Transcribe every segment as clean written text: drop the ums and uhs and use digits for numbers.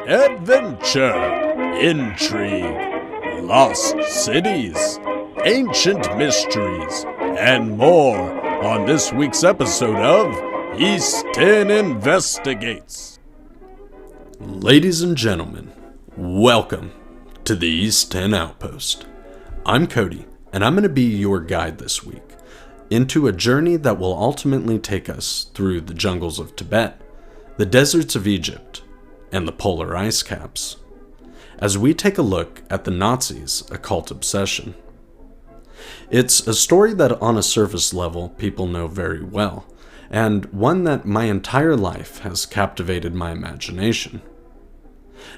adventure, intrigue, lost cities, ancient mysteries, and more on this week's episode of East10 Investigates. Ladies and gentlemen, welcome to the East10 Outpost. I'm Cody, and I'm going to be your guide this week into a journey that will ultimately take us through the jungles of Tibet, the deserts of Egypt, and the polar ice caps, as we take a look at the Nazis' occult obsession. It's a story that on a surface level people know very well, and one that my entire life has captivated my imagination.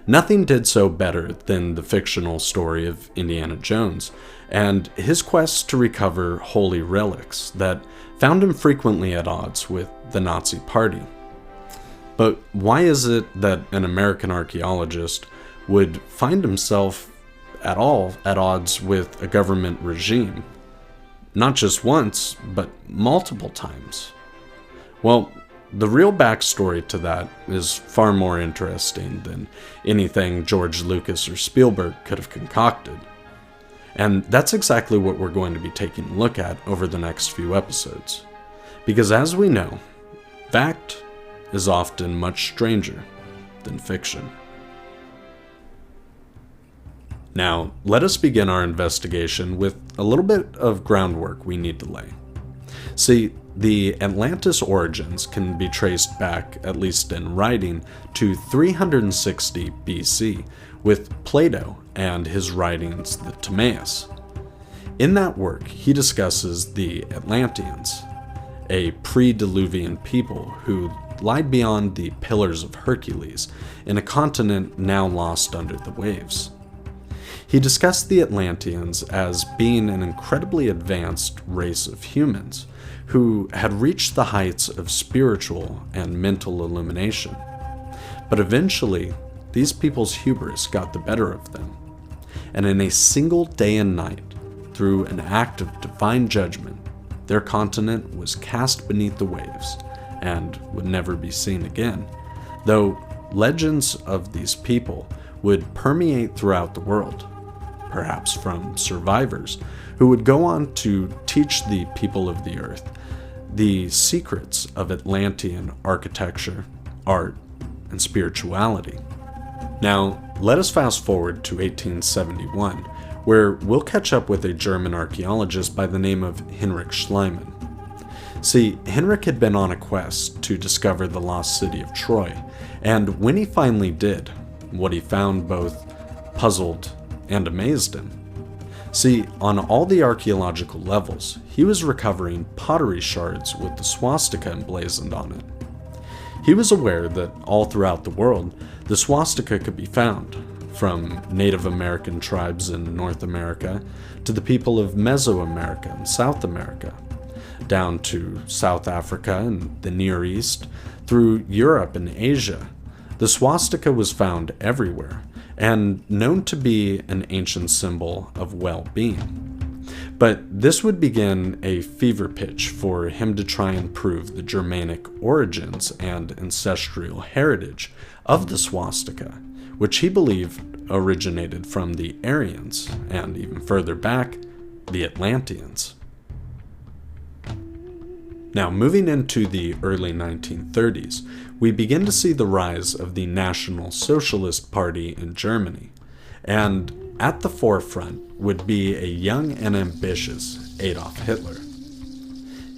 Nothing did so better than the fictional story of Indiana Jones and his quest to recover holy relics that found him frequently at odds with the Nazi Party. But why is it that an American archaeologist would find himself at all at odds with a government regime? Not just once, but multiple times. Well, the real backstory to that is far more interesting than anything George Lucas or Spielberg could have concocted. And that's exactly what we're going to be taking a look at over the next few episodes. Because as we know, fact is often much stranger than fiction. Now, let us begin our investigation with a little bit of groundwork we need to lay. See, the Atlantis origins can be traced back, at least in writing, to 360 BC with Plato and his writings, the Timaeus. In that work, he discusses the Atlanteans, a pre-Diluvian people who lied beyond the Pillars of Hercules in a continent now lost under the waves. He discussed the Atlanteans as being an incredibly advanced race of humans who had reached the heights of spiritual and mental illumination. But eventually, these people's hubris got the better of them, and in a single day and night, through an act of divine judgment, their continent was cast beneath the waves and would never be seen again, though legends of these people would permeate throughout the world, perhaps from survivors who would go on to teach the people of the earth the secrets of Atlantean architecture, art, and spirituality. Now, let us fast forward to 1871, where we'll catch up with a German archaeologist by the name of Heinrich Schliemann. See, Heinrich had been on a quest to discover the lost city of Troy, and when he finally did, what he found both puzzled and amazed him. See, on all the archaeological levels, he was recovering pottery shards with the swastika emblazoned on it. He was aware that all throughout the world, the swastika could be found, from Native American tribes in North America to the people of Mesoamerica and South America, down to South Africa and the Near East, through Europe and Asia. The swastika was found everywhere, and known to be an ancient symbol of well-being. But this would begin a fever pitch for him to try and prove the Germanic origins and ancestral heritage of the swastika, which he believed originated from the Aryans, and even further back, the Atlanteans. Now, moving into the early 1930s, we begin to see the rise of the National Socialist Party in Germany, and at the forefront would be a young and ambitious Adolf Hitler.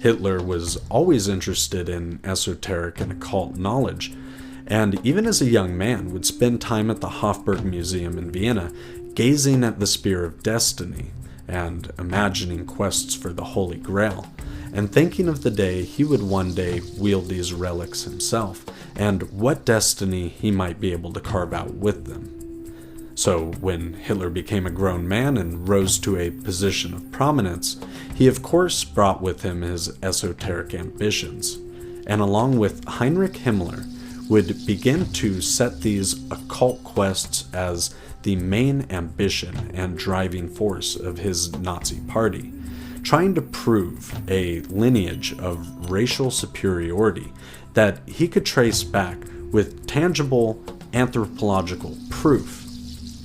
Hitler was always interested in esoteric and occult knowledge, and even as a young man would spend time at the Hofburg Museum in Vienna gazing at the Spear of Destiny and imagining quests for the Holy Grail, and thinking of the day he would one day wield these relics himself, and what destiny he might be able to carve out with them. So when Hitler became a grown man and rose to a position of prominence, he of course brought with him his esoteric ambitions, and along with Heinrich Himmler, would begin to set these occult quests as the main ambition and driving force of his Nazi party, trying to prove a lineage of racial superiority that he could trace back with tangible anthropological proof,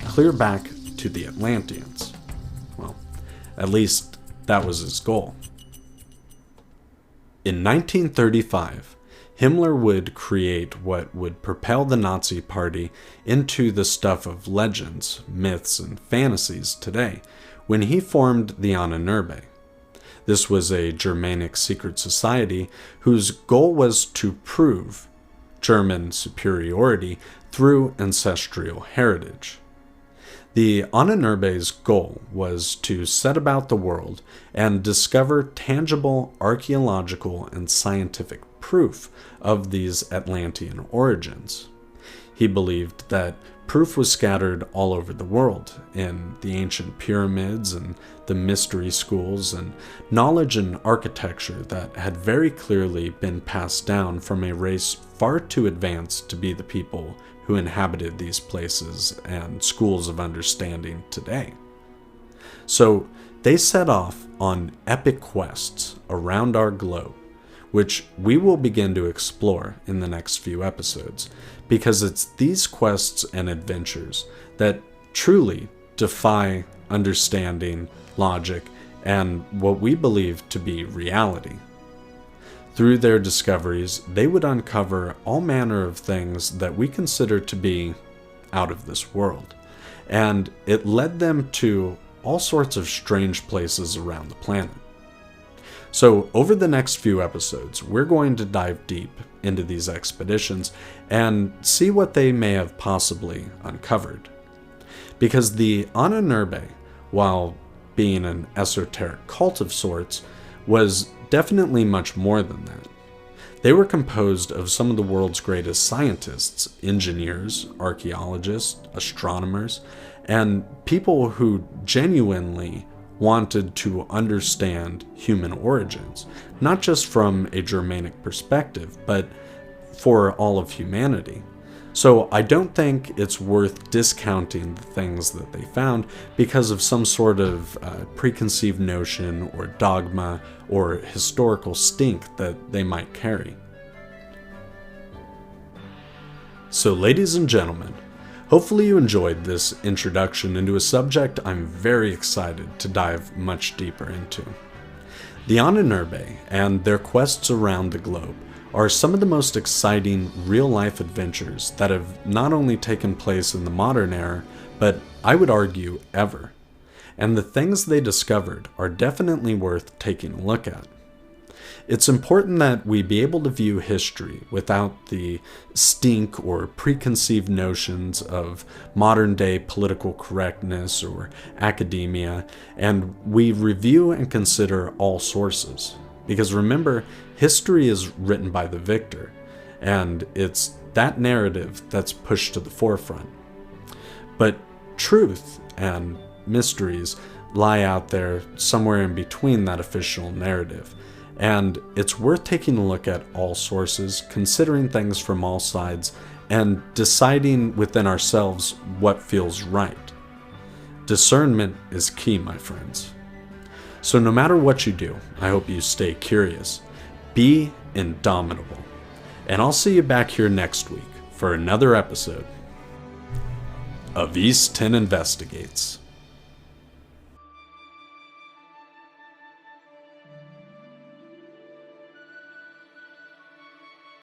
clear back to the Atlanteans. Well, at least that was his goal. In 1935, Himmler would create what would propel the Nazi Party into the stuff of legends, myths, and fantasies today when he formed the Ahnenerbe. This was a Germanic secret society whose goal was to prove German superiority through ancestral heritage. The Ahnenerbe's goal was to set about the world and discover tangible archaeological and scientific proof of these Atlantean origins. He believed that proof was scattered all over the world, in the ancient pyramids and the mystery schools, and knowledge and architecture that had very clearly been passed down from a race far too advanced to be the people who inhabited these places and schools of understanding today. So they set off on epic quests around our globe, which we will begin to explore in the next few episodes, because it's these quests and adventures that truly defy understanding, logic, and what we believe to be reality. Through their discoveries, they would uncover all manner of things that we consider to be out of this world, and it led them to all sorts of strange places around the planet. So over the next few episodes, we're going to dive deep into these expeditions and see what they may have possibly uncovered. Because the Ahnenerbe, while being an esoteric cult of sorts, was definitely much more than that. They were composed of some of the world's greatest scientists, engineers, archaeologists, astronomers, and people who genuinely wanted to understand human origins, not just from a Germanic perspective, but for all of humanity. So I don't think it's worth discounting the things that they found because of some sort of preconceived notion or dogma or historical stink that they might carry. So ladies and gentlemen, hopefully you enjoyed this introduction into a subject I'm very excited to dive much deeper into. The Ahnenerbe and their quests around the globe are some of the most exciting real-life adventures that have not only taken place in the modern era, but I would argue ever. And the things they discovered are definitely worth taking a look at. It's important that we be able to view history without the stink or preconceived notions of modern-day political correctness or academia, and we review and consider all sources. Because remember, history is written by the victor, and it's that narrative that's pushed to the forefront. But truth and mysteries lie out there somewhere in between that official narrative. And it's worth taking a look at all sources, considering things from all sides, and deciding within ourselves what feels right. Discernment is key, my friends. So no matter what you do, I hope you stay curious, be indomitable, and I'll see you back here next week for another episode of East 10 Investigates.